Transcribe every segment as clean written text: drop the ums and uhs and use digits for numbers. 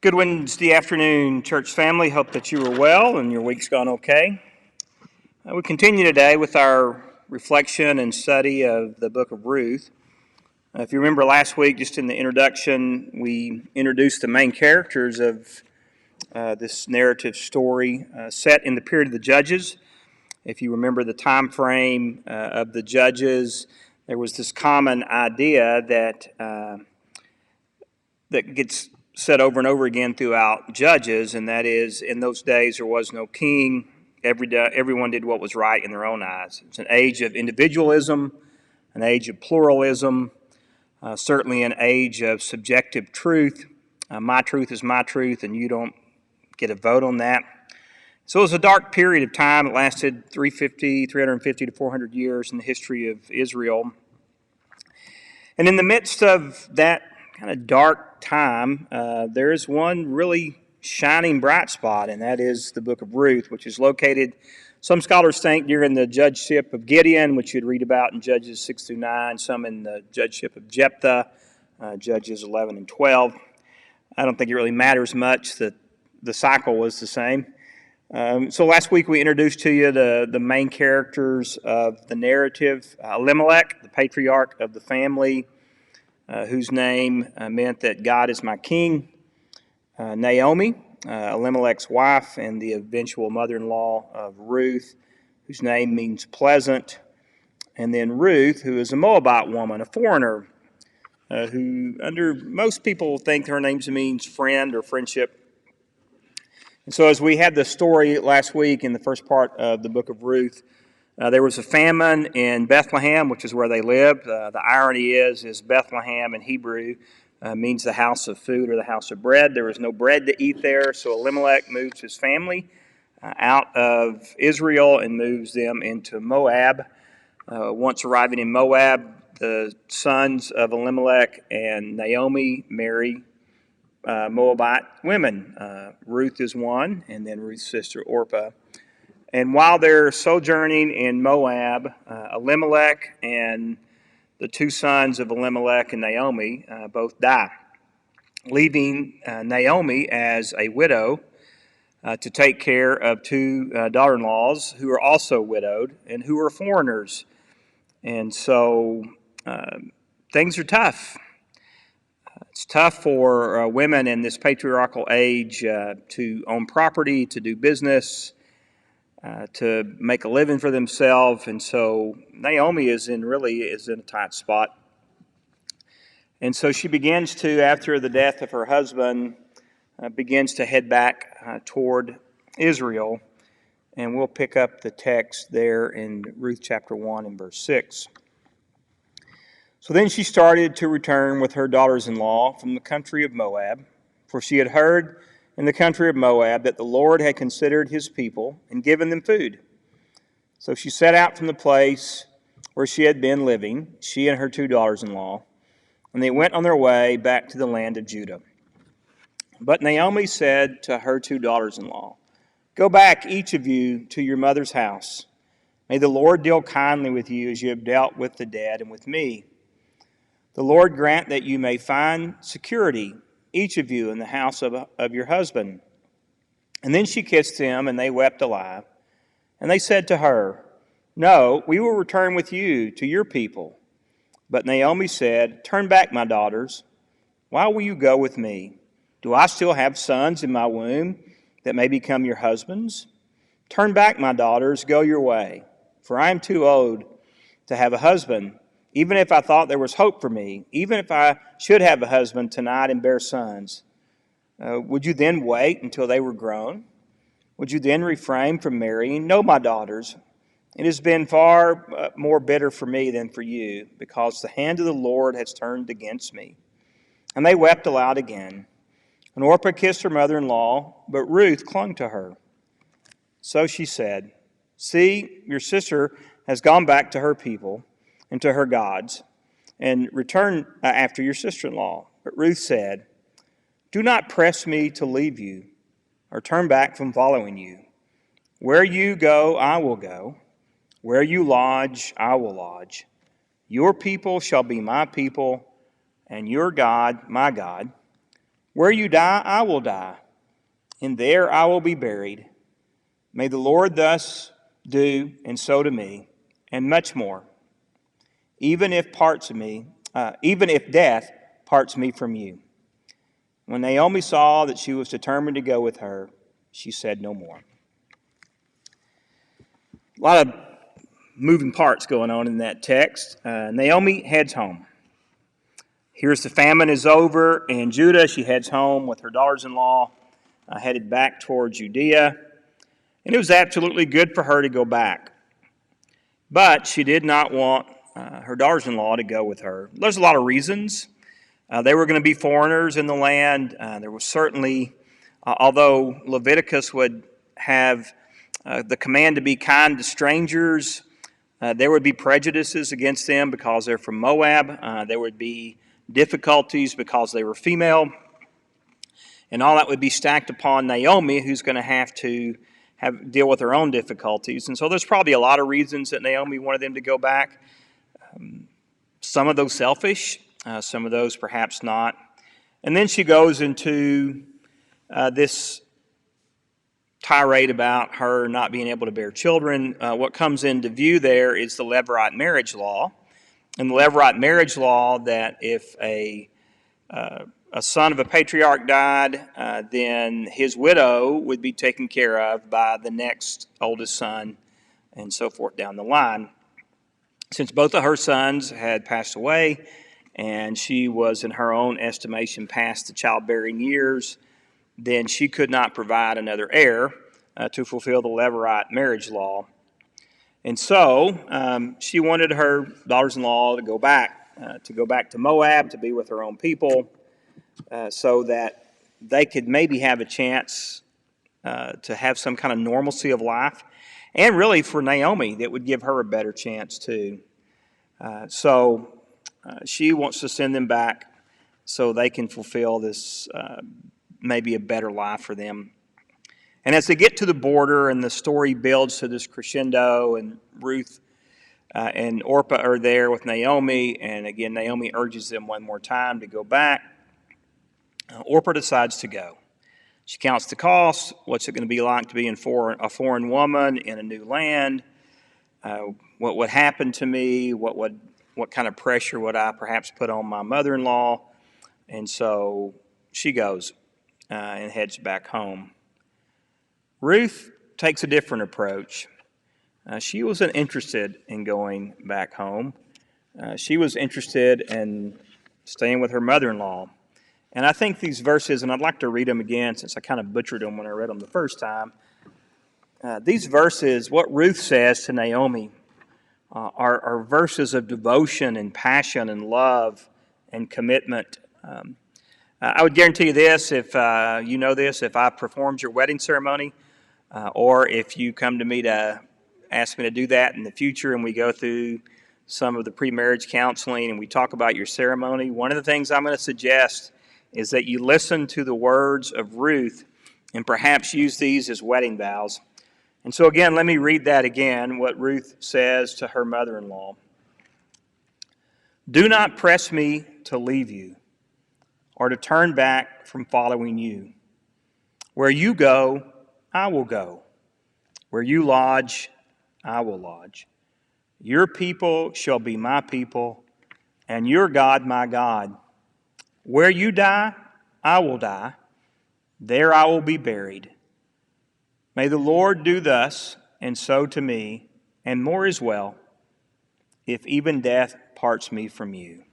Good Wednesday afternoon, church family. Hope that you are well and your week's gone okay. We continue today with our reflection and study of the book of Ruth. If you remember last week, just in the introduction, we introduced the main characters of this narrative story set in the period of the Judges. If you remember the time frame of the Judges, there was this common idea that gets said over and over again throughout Judges, and that is, in those days there was no king. Everyone did what was right in their own eyes. It's an age of individualism, an age of pluralism, certainly an age of subjective truth. My truth is my truth, and you don't get a vote on that. So it was a dark period of time. It lasted 350 to 400 years in the history of Israel. And in the midst of that kind of dark time, there is one really shining bright spot, and that is the book of Ruth, which is located, some scholars think, during the judgeship of Gideon, which you'd read about in Judges 6 through 9, some in the judgeship of Jephthah, Judges 11 and 12. I don't think it really matters much that the cycle was the same. So last week we introduced to you the main characters of the narrative. Elimelech, the patriarch of the family, whose name meant that God is my king. Naomi, Elimelech's wife and the eventual mother-in-law of Ruth, whose name means pleasant. And then Ruth, who is a Moabite woman, a foreigner, who under most people think her name means friend or friendship. And so as we had the story last week in the first part of the book of Ruth, there was a famine in Bethlehem, which is where they lived. The irony is Bethlehem in Hebrew means the house of food or the house of bread. There was no bread to eat there, so Elimelech moves his family out of Israel and moves them into Moab. Once arriving in Moab, the sons of Elimelech and Naomi marry Moabite women. Ruth is one, and then Ruth's sister Orpah. And while they're sojourning in Moab, Elimelech and the two sons of Elimelech and Naomi both die, leaving Naomi as a widow to take care of two daughter-in-laws who are also widowed and who are foreigners. And so things are tough. It's tough for women in this patriarchal age to own property, to do business, to make a living for themselves. And so Naomi is in a tight spot. And so she begins to, after the death of her husband, begins to head back toward Israel. And we'll pick up the text there in Ruth chapter 1 and verse 6. So then she started to return with her daughters-in-law from the country of Moab, for she had heard in the country of Moab that the Lord had considered his people and given them food. So she set out from the place where she had been living, she and her two daughters-in-law, and they went on their way back to the land of Judah. But Naomi said to her two daughters-in-law, "Go back, each of you, to your mother's house. May the Lord deal kindly with you as you have dealt with the dead and with me. The Lord grant that you may find security, each of you, in the house of your husband." And then she kissed him, and they wept alive. And they said to her, "No, we will return with you to your people." But Naomi said, "Turn back, my daughters. Why will you go with me? Do I still have sons in my womb that may become your husbands? Turn back, my daughters, go your way, for I am too old to have a husband. Even if I thought there was hope for me, even if I should have a husband tonight and bear sons, would you then wait until they were grown? Would you then refrain from marrying? No, my daughters, it has been far more bitter for me than for you, because the hand of the Lord has turned against me." And they wept aloud again. And Orpah kissed her mother-in-law, but Ruth clung to her. So she said, "See, your sister has gone back to her people and to her gods, and returned after your sister-in-law." But Ruth said, "Do not press me to leave you, or turn back from following you. Where you go, I will go. Where you lodge, I will lodge. Your people shall be my people, and your God, my God. Where you die, I will die, and there I will be buried. May the Lord thus do and so to me, and much more, even if death parts me from you." When Naomi saw that she was determined to go with her, she said no more. A lot of moving parts going on in that text. Naomi heads home. Here's the famine is over in Judah. She heads home with her daughters-in-law, headed back toward Judea. And it was absolutely good for her to go back. But she did not want her daughters-in-law to go with her. There's a lot of reasons. They were going to be foreigners in the land. There was certainly, although Leviticus would have the command to be kind to strangers, there would be prejudices against them because they're from Moab. There would be difficulties because they were female. And all that would be stacked upon Naomi, who's going to have to deal with her own difficulties. And so there's probably a lot of reasons that Naomi wanted them to go back. Some of those selfish, some of those perhaps not. And then she goes into this tirade about her not being able to bear children. What comes into view there is the Levirate marriage law. And the Levirate marriage law that if a son of a patriarch died, then his widow would be taken care of by the next oldest son, and so forth down the line. Since both of her sons had passed away, and she was, in her own estimation, past the childbearing years, then she could not provide another heir to fulfill the Levirate marriage law. And so she wanted her daughters-in-law to go back to Moab, to be with her own people, so that they could maybe have a chance to have some kind of normalcy of life. And really for Naomi, that would give her a better chance too. So she wants to send them back so they can fulfill this maybe a better life for them. And as they get to the border and the story builds to this crescendo, and Ruth and Orpah are there with Naomi, and again Naomi urges them one more time to go back. Orpah decides to go. She counts the cost. What's it going to be like to be a foreign woman in a new land? What would happen to me? What kind of pressure would I perhaps put on my mother-in-law? And so she goes and heads back home. Ruth takes a different approach. She wasn't interested in going back home. She was interested in staying with her mother-in-law. And I think these verses, and I'd like to read them again since I kind of butchered them when I read them the first time. These verses, what Ruth says to Naomi, are verses of devotion and passion and love and commitment. I would guarantee you this, if you know this, if I performed your wedding ceremony, or if you come to me to ask me to do that in the future and we go through some of the pre-marriage counseling and we talk about your ceremony, one of the things I'm going to suggest is that you listen to the words of Ruth and perhaps use these as wedding vows. And so again, let me read that again, what Ruth says to her mother-in-law. "Do not press me to leave you or to turn back from following you. Where you go, I will go. Where you lodge, I will lodge. Your people shall be my people, and your God my God. Where you die, I will die. There I will be buried. May the Lord do thus and so to me, and more as well, if even death parts me from you."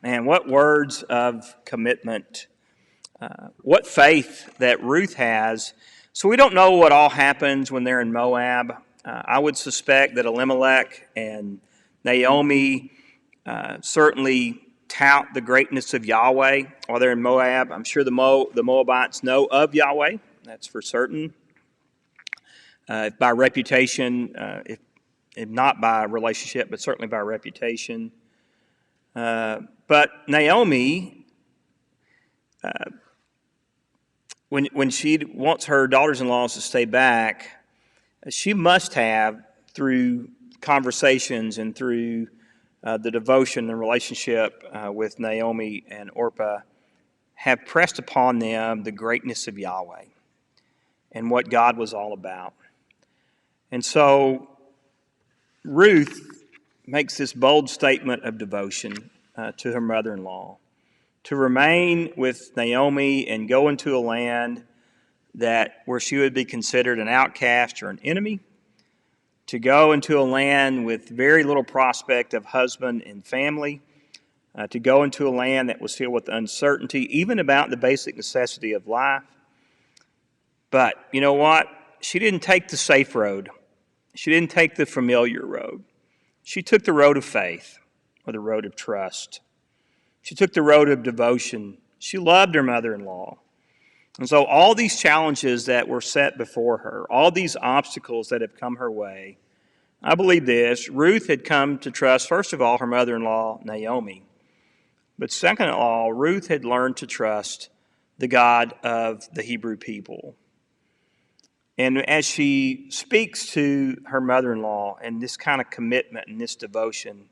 Man, what words of commitment. What faith that Ruth has. So we don't know what all happens when they're in Moab. I would suspect that Elimelech and Naomi certainly tout the greatness of Yahweh while they're in Moab. I'm sure the Moabites know of Yahweh. That's for certain. By reputation, if not by relationship, but certainly by reputation. But Naomi, when she wants her daughters-in-laws to stay back, she must have, through conversations and through the devotion and relationship with Naomi and Orpah, have pressed upon them the greatness of Yahweh and what God was all about. And so Ruth makes this bold statement of devotion to her mother-in-law, to remain with Naomi and go into a land where she would be considered an outcast or an enemy, to go into a land with very little prospect of husband and family, to go into a land that was filled with uncertainty, even about the basic necessity of life. But you know what? She didn't take the safe road. She didn't take the familiar road. She took the road of faith, or the road of trust. She took the road of devotion. She loved her mother-in-law. And so all these challenges that were set before her, all these obstacles that have come her way, I believe this: Ruth had come to trust, first of all, her mother-in-law, Naomi. But second of all, Ruth had learned to trust the God of the Hebrew people. And as she speaks to her mother-in-law and this kind of commitment and this devotion,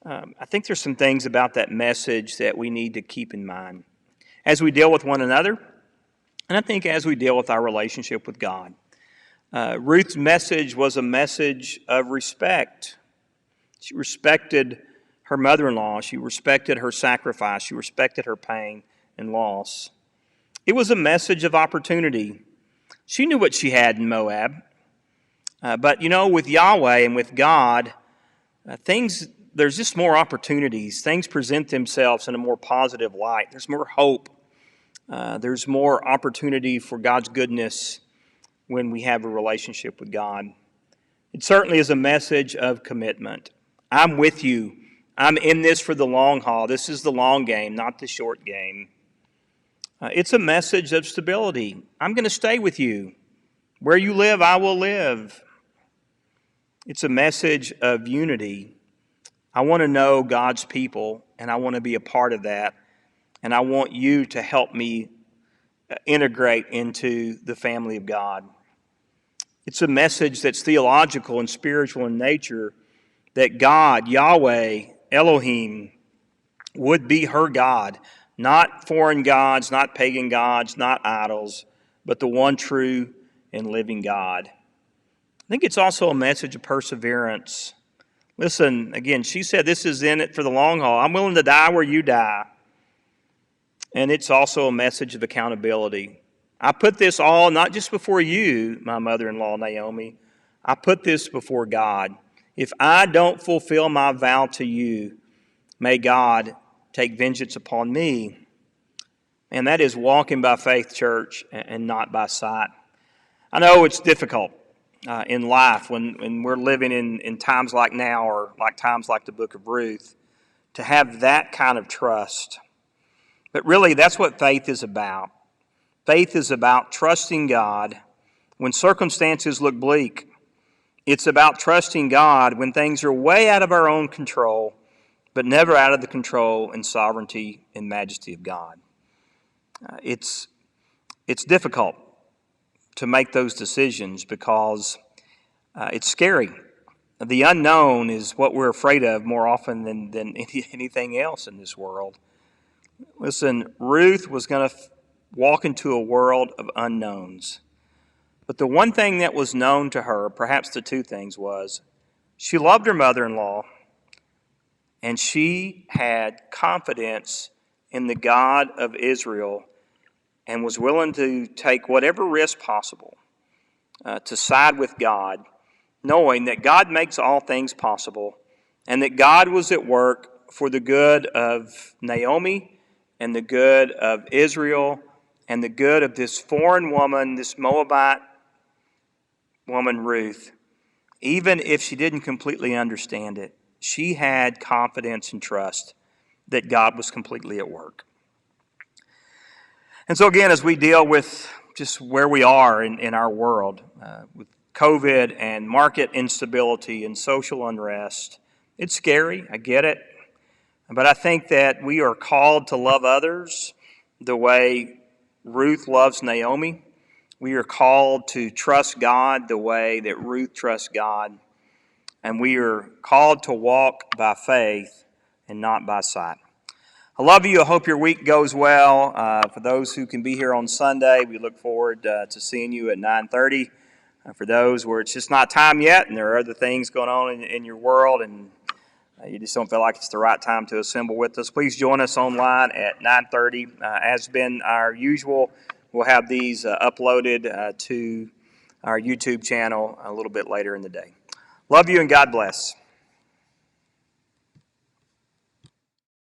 I think there's some things about that message that we need to keep in mind as we deal with one another, and I think as we deal with our relationship with God. Ruth's message was a message of respect. She respected her mother-in-law. She respected her sacrifice. She respected her pain and loss. It was a message of opportunity. She knew what she had in Moab. But, with Yahweh and with God, there's just more opportunities. Things present themselves in a more positive light. There's more hope. There's more opportunity for God's goodness when we have a relationship with God. It certainly is a message of commitment. I'm with you. I'm in this for the long haul. This is the long game, not the short game. It's a message of stability. I'm going to stay with you. Where you live, I will live. It's a message of unity. I want to know God's people, and I want to be a part of that. And I want you to help me integrate into the family of God. It's a message that's theological and spiritual in nature, that God, Yahweh, Elohim, would be her God. Not foreign gods, not pagan gods, not idols, but the one true and living God. I think it's also a message of perseverance. Listen, again, she said this is in it for the long haul. I'm willing to die where you die. And it's also a message of accountability. I put this all not just before you, my mother-in-law, Naomi. I put this before God. If I don't fulfill my vow to you, may God take vengeance upon me. And that is walking by faith, church, and not by sight. I know it's difficult in life when we're living in times like now, or like times like the book of Ruth, to have that kind of trust. But really, that's what faith is about. Faith is about trusting God when circumstances look bleak. It's about trusting God when things are way out of our own control, but never out of the control and sovereignty and majesty of God. It's difficult to make those decisions because it's scary. The unknown is what we're afraid of more often than anything else in this world. Listen, Ruth was going to walk into a world of unknowns. But the one thing that was known to her, perhaps the two things, was she loved her mother-in-law, and she had confidence in the God of Israel and was willing to take whatever risk possible to side with God, knowing that God makes all things possible and that God was at work for the good of Naomi and the good of Israel and the good of this foreign woman, this Moabite woman, Ruth. Even if she didn't completely understand it, she had confidence and trust that God was completely at work. And so again, as we deal with just where we are in our world, with COVID and market instability and social unrest, it's scary, I get it. But I think that we are called to love others the way Ruth loves Naomi. We are called to trust God the way that Ruth trusts God. And we are called to walk by faith and not by sight. I love you. I hope your week goes well. For those who can be here on Sunday, we look forward to seeing you at 9:30. For those where it's just not time yet and there are other things going on in your world and you just don't feel like it's the right time to assemble with us, please join us online at 9:30. As been our usual, we'll have these uploaded to our YouTube channel a little bit later in the day. Love you and God bless.